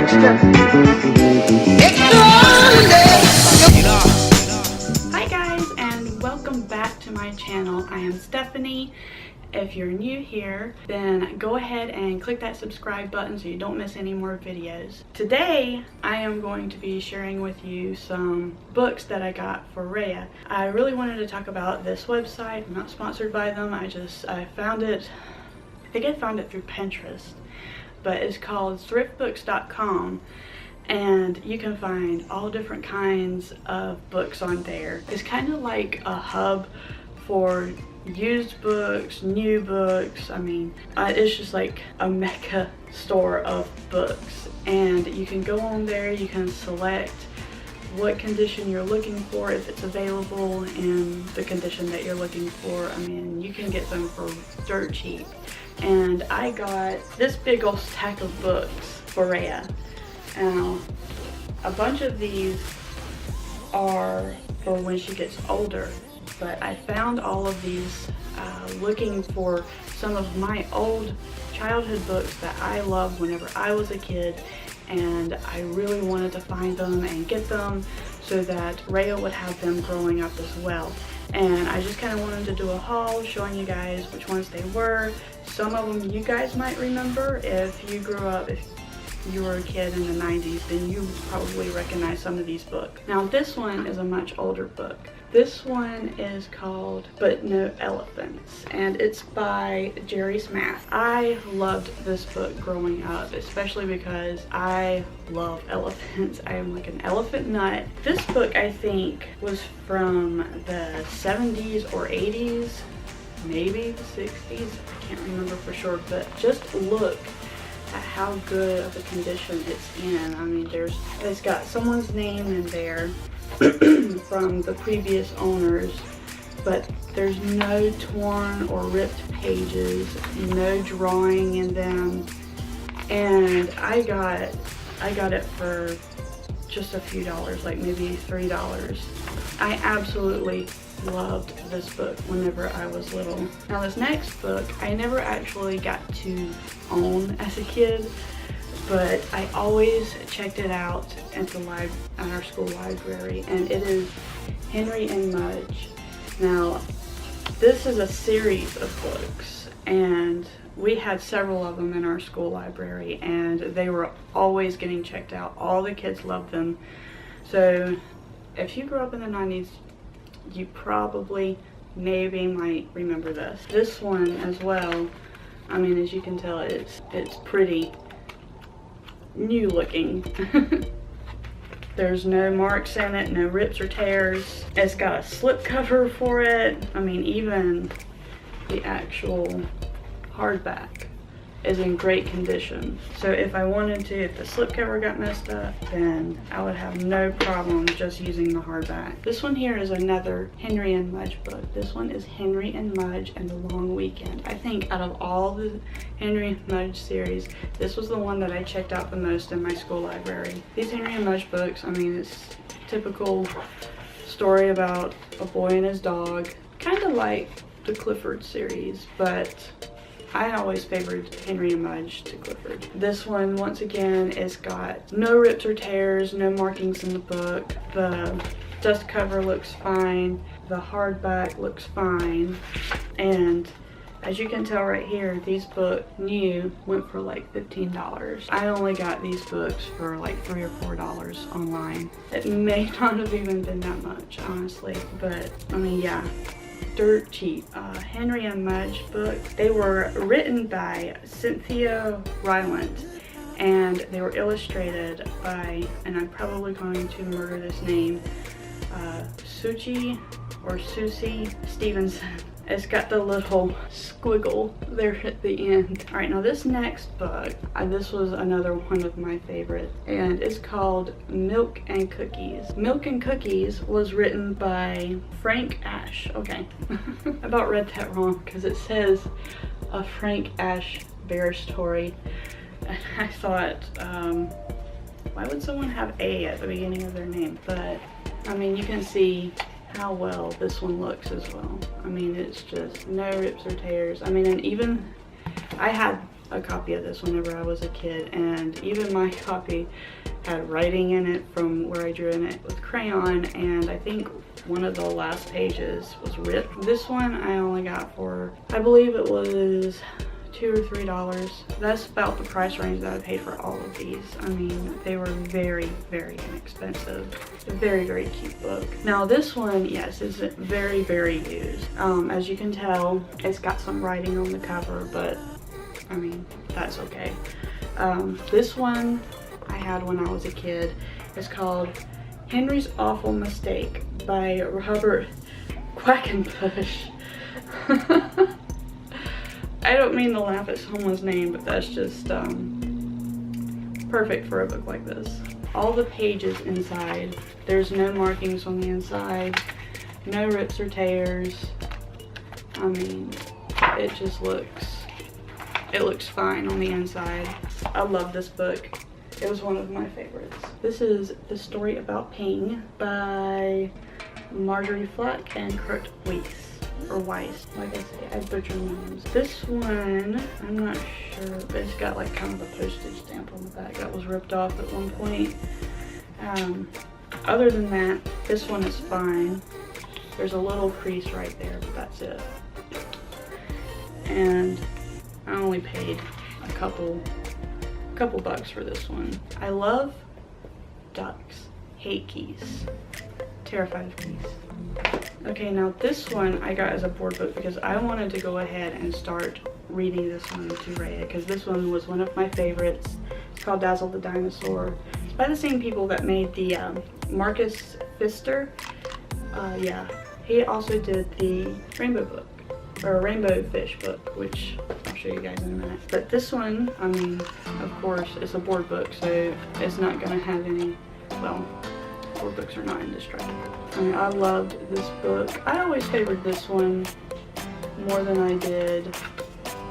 extra. Hi guys, and welcome back to my channel. I am Stephanie. If you're new here, then go ahead and click that subscribe button so you don't miss any more videos. Today, I am going to be sharing with you some books that I got for Rhea. I really wanted to talk about this website. I'm not sponsored by them. I found it, I think I found it through Pinterest, but it's called thriftbooks.com. And you can find all different kinds of books on there. It's kind of like a hub for used books, new books. I mean, it's just like a mecca store of books, and you can go on there, you can select what condition you're looking for, if it's available in the condition that you're looking for. I mean, you can get them for dirt cheap. And I got this big old stack of books for Rhea. Now, a bunch of these are for when she gets older, but I found all of these looking for some of my old childhood books that I loved whenever I was a kid, and I really wanted to find them and get them so that Rhea would have them growing up as well. And I just kind of wanted to do a haul showing you guys which ones they were. Some of them you guys might remember if you grew up, if you were a kid in the 90s, then you probably recognize some of these books. Now this one is a much older book. This one is called But No Elephants, and it's by Jerry Smath. I loved this book growing up, especially because I love elephants. I am like an elephant nut. This book, I think, was from the 70s or 80s, maybe the 60s. I can't remember for sure, but just look at how good of a condition it's in. I mean, it's got someone's name in there from the previous owners, but there's no torn or ripped pages, no drawing in them, and I got it for just a few dollars, like maybe $3. I absolutely loved this book whenever I was little. Now this next book I never actually got to own as a kid, but I always checked it out at our school library, and it is Henry and Mudge. Now this is a series of books, and we had several of them in our school library, and they were always getting checked out. All the kids loved them. So if you grew up in the 90s, you probably maybe might remember this. This one as well, I mean, as you can tell, it's pretty new looking. There's no marks in it, no rips or tears. It's got a slip cover for it. I mean, even the actual hardback is in great condition. So if I wanted to, if the slipcover got messed up, then I would have no problem just using the hardback. This one here is another Henry and Mudge book. This one is Henry and Mudge and the Long Weekend. I think out of all the Henry and Mudge series, this was the one that I checked out the most in my school library. These Henry and Mudge books, I mean, it's a typical story about a boy and his dog, kind of like the Clifford series, but I always favored Henry and Mudge to Clifford. This one, once again, it's got no rips or tears, no markings in the book. The dust cover looks fine. The hardback looks fine. And as you can tell right here, these books new went for like $15. I only got these books for like $3 or $4 online. It may not have even been that much, honestly, but I mean, yeah. Dirt cheap. Henry and Mudge book. They were written by Cynthia Rylant, and they were illustrated by, and I'm probably going to murder this name, Suchi or Susie Stevenson. It's got the little squiggle there at the end. Alright, now this next book, this was another one of my favorites, and it's called Milk and Cookies. Milk and Cookies was written by Frank Ash. Okay, I about read that wrong because it says a Frank Ash bear story. And I thought, why would someone have A at the beginning of their name? But, I mean, you can see how well this one looks as well. I mean, it's just no rips or tears. I mean, and even I had a copy of this whenever I was a kid, and even my copy had writing in it from where I drew in it with crayon, and I think one of the last pages was ripped. This one I only got for, I believe it was $2 or $3. That's about the price range that I paid for all of these. I mean, they were very, very inexpensive. A very, very cute book. Now this one, yes, is very, very used. As you can tell, it's got some writing on the cover, but I mean, that's okay. This one I had when I was a kid. It's called Henry's Awful Mistake by Robert Quackenbush. I don't mean to laugh at someone's name, but that's just perfect for a book like this. All the pages inside, there's no markings on the inside, no rips or tears. I mean, it just looks fine on the inside. I love this book. It was one of my favorites. This is The Story About Ping by Marjorie Flack and Kurt Weiss. Or Weiss, like I say, I butcher names. This one, I'm not sure, but it's got like kind of a postage stamp on the back that was ripped off at one point. Other than that, this one is fine. There's a little crease right there, but that's it. And I only paid a couple bucks for this one. I love ducks, hate geese, terrified of geese. Okay, now this one I got as a board book because I wanted to go ahead and start reading this one to Rhea, because this one was one of my favorites. It's called Dazzled, the Dinosaur. It's by the same people that made the Marcus Pfister. Yeah, he also did the Rainbow book, or Rainbow Fish book, which I'll show you guys in a minute. But this one, I mean, of course, it's a board book, so it's not gonna have any, well, board books are not indestructible. I mean, I loved this book. I always favored this one more than I did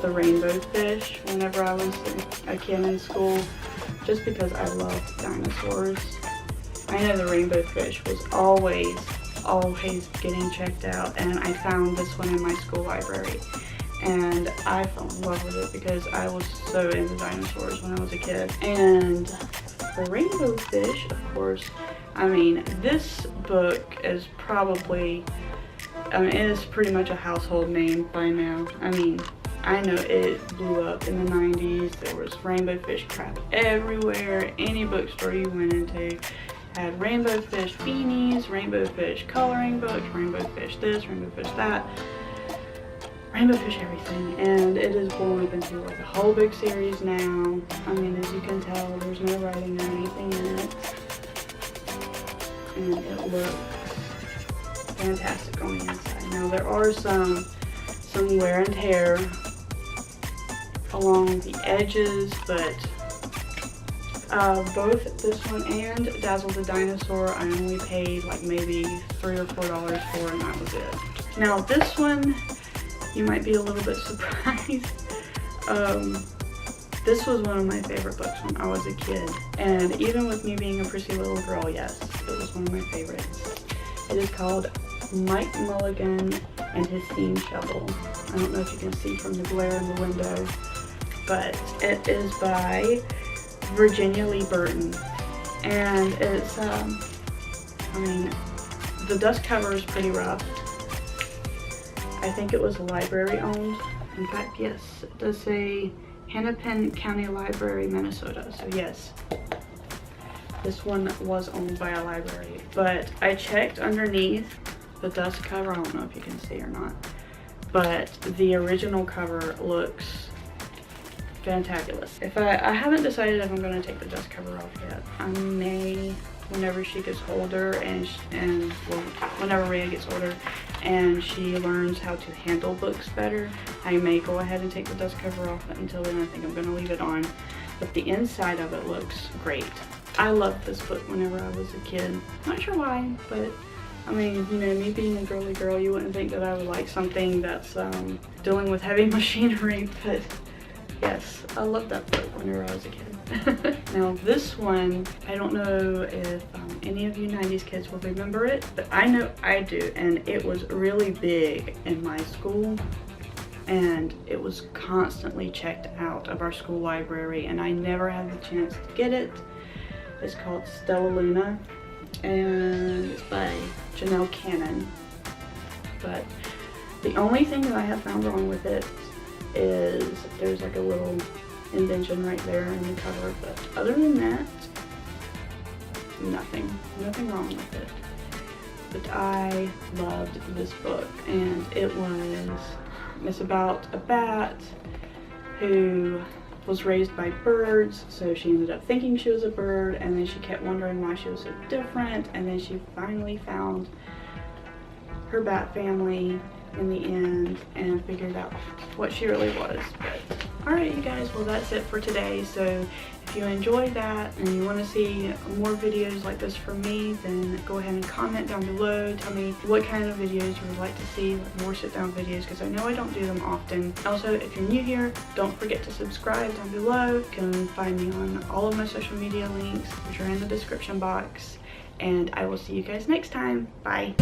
the Rainbow Fish whenever I was a kid in school, just because I loved dinosaurs. I know the Rainbow Fish was always getting checked out, and I found this one in my school library, and I fell in love with it because I was so into dinosaurs when I was a kid. And the Rainbow Fish, of course, I mean, this book is probably, I mean, it is pretty much a household name by now. I mean, I know it blew up in the 90s. There was Rainbow Fish crap everywhere. Any bookstore you went into had Rainbow Fish beanies, Rainbow Fish coloring books, Rainbow Fish this, Rainbow Fish that, Rainbow Fish everything. And it is blown up into like a whole big series now. I mean, as you can tell, there's no writing or anything in it. And it looks fantastic on the inside. Now there are some wear and tear along the edges, but both this one and Dazzle the Dinosaur I only paid like maybe $3 or $4 for, and that was it. Now this one, you might be a little bit surprised. This was one of my favorite books when I was a kid, and even with me being a prissy little girl, yes, it was one of my favorites. It is called Mike Mulligan and His Steam Shovel. I don't know if you can see from the glare in the window, but it is by Virginia Lee Burton, and it's, I mean, the dust cover is pretty rough. I think it was library owned. In fact, yes, it does say Hennepin County Library, Minnesota. So yes, this one was owned by a library. But I checked underneath the dust cover. I don't know if you can see or not, but the original cover looks fantabulous. If I haven't decided if I'm going to take the dust cover off yet. I may, whenever she gets older, and well, whenever Rhea gets older and she learns how to handle books better, I may go ahead and take the dust cover off. But until then, I think I'm going to leave it on. But the inside of it looks great. I loved this book whenever I was a kid. Not sure why, but I mean, you know, me being a girly girl, you wouldn't think that I would like something that's dealing with heavy machinery, but yes, I loved that book whenever I was a kid. Now this one, I don't know if any of you 90s kids will remember it, but I know I do, and it was really big in my school. and it was constantly checked out of our school library, and I never had the chance to get it. It's called Stella Luna, and it's by Janelle Cannon. But the only thing that I have found wrong with it is there's like a little indentation right there in the cover, but other than that, nothing wrong with it. But I loved this book, and it's about a bat who was raised by birds, so she ended up thinking she was a bird, and then she kept wondering why she was so different, and then she finally found her bat family in the end and figured out what she really was. But alright, you guys, well, that's it for today. So if you enjoyed that and you want to see more videos like this from me, then go ahead and comment down below. Tell me what kind of videos you would like to see, like more sit down videos, because I know I don't do them often. Also, if you're new here, don't forget to subscribe down below. You can find me on all of my social media links, which are in the description box, and I will see you guys next time. Bye.